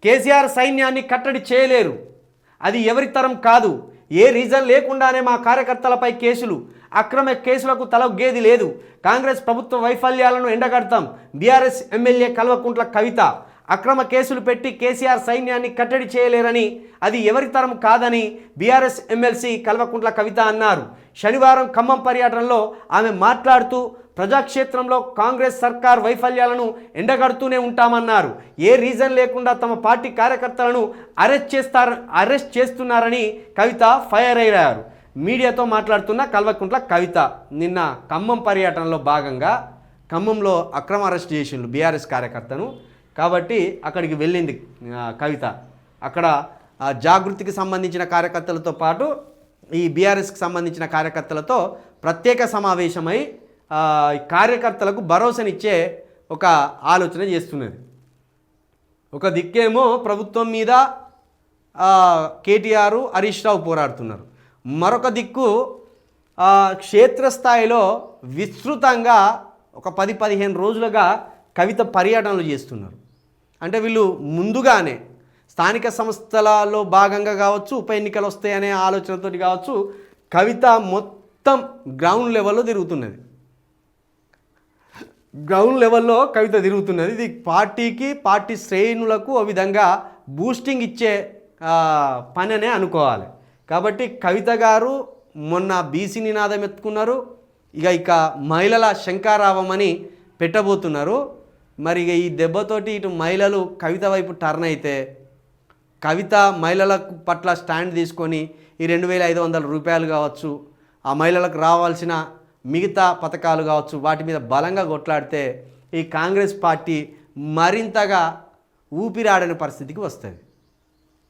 కేసీఆర్ సైన్యాన్ని కట్టడి చేయలేరు, అది ఎవరి తరం కాదు. ఏ రీజన్ లేకుండానే మా కార్యకర్తలపై కేసులు, అక్రమ కేసులకు తలొగ్గేది లేదు. కాంగ్రెస్ ప్రభుత్వ వైఫల్యాలను ఎండగడతాం. BRS MLA Kalvakuntla Kavitha. అక్రమ కేసులు పెట్టి కేసీఆర్ సైన్యాన్ని కట్టడి చేయలేరని, అది ఎవరి తరం కాదని బీఆర్ఎస్ ఎమ్మెల్సీ కల్వకుంట్ల కవిత అన్నారు. శనివారం ఖమ్మం పర్యటనలో ఆమె మాట్లాడుతూ ప్రజాక్షేత్రంలో కాంగ్రెస్ సర్కార్ వైఫల్యాలను ఎండగడుతూనే ఉంటామన్నారు. ఏ రీజన్ లేకుండా తమ పార్టీ కార్యకర్తలను అరెస్ట్ చేస్తున్నారని కవిత ఫైర్ అయ్యారు. మీడియాతో మాట్లాడుతున్న కల్వకుంట్ల కవిత నిన్న ఖమ్మం పర్యటనలో భాగంగా ఖమ్మంలో అక్రమ అరెస్ట్ చేసిండు బీఆర్ఎస్ కార్యకర్తను. కాబట్టి అక్కడికి వెళ్ళింది కవిత. అక్కడ జాగృతికి సంబంధించిన కార్యకర్తలతో పాటు ఈ బీఆర్ఎస్కి సంబంధించిన కార్యకర్తలతో ప్రత్యేక సమావేశమై కార్యకర్తలకు భరోసానిచ్చే ఒక ఆలోచన చేస్తున్నది. ఒక దిక్కేమో ప్రభుత్వం మీద కేటీఆర్, హరీష్ రావు పోరాడుతున్నారు. మరొక దిక్కు క్షేత్రస్థాయిలో విస్తృతంగా ఒక 10-15 రోజులుగా కవిత పర్యటనలు చేస్తున్నారు. అంటే వీళ్ళు ముందుగానే స్థానిక సంస్థలలో భాగంగా కావచ్చు, ఉప ఎన్నికలు వస్తాయనే ఆలోచనతో కావచ్చు, కవిత మొత్తం గ్రౌండ్ లెవెల్లో తిరుగుతున్నది. గ్రౌండ్ లెవెల్లో కవిత తిరుగుతున్నది. ఇది పార్టీకి, పార్టీ శ్రేణులకు ఓ విధంగా బూస్టింగ్ ఇచ్చే పని అనే అనుకోవాలి. కాబట్టి కవిత గారు మొన్న బీసీ నినాదం ఎత్తుకున్నారు. ఇక మహిళల శంకారావమని పెట్టబోతున్నారు. మరి ఈ దెబ్బతోటి ఇటు మహిళలు కవిత వైపు టర్న్ అయితే, కవిత మహిళల పట్ల స్టాండ్ తీసుకొని ఈ 2500 రూపాయలు కావచ్చు, ఆ మహిళలకు రావాల్సిన మిగతా పథకాలు కావచ్చు, వాటి మీద బలంగా కొట్లాడితే ఈ కాంగ్రెస్ పార్టీ మరింతగా ఊపిరాడని పరిస్థితికి వస్తుంది.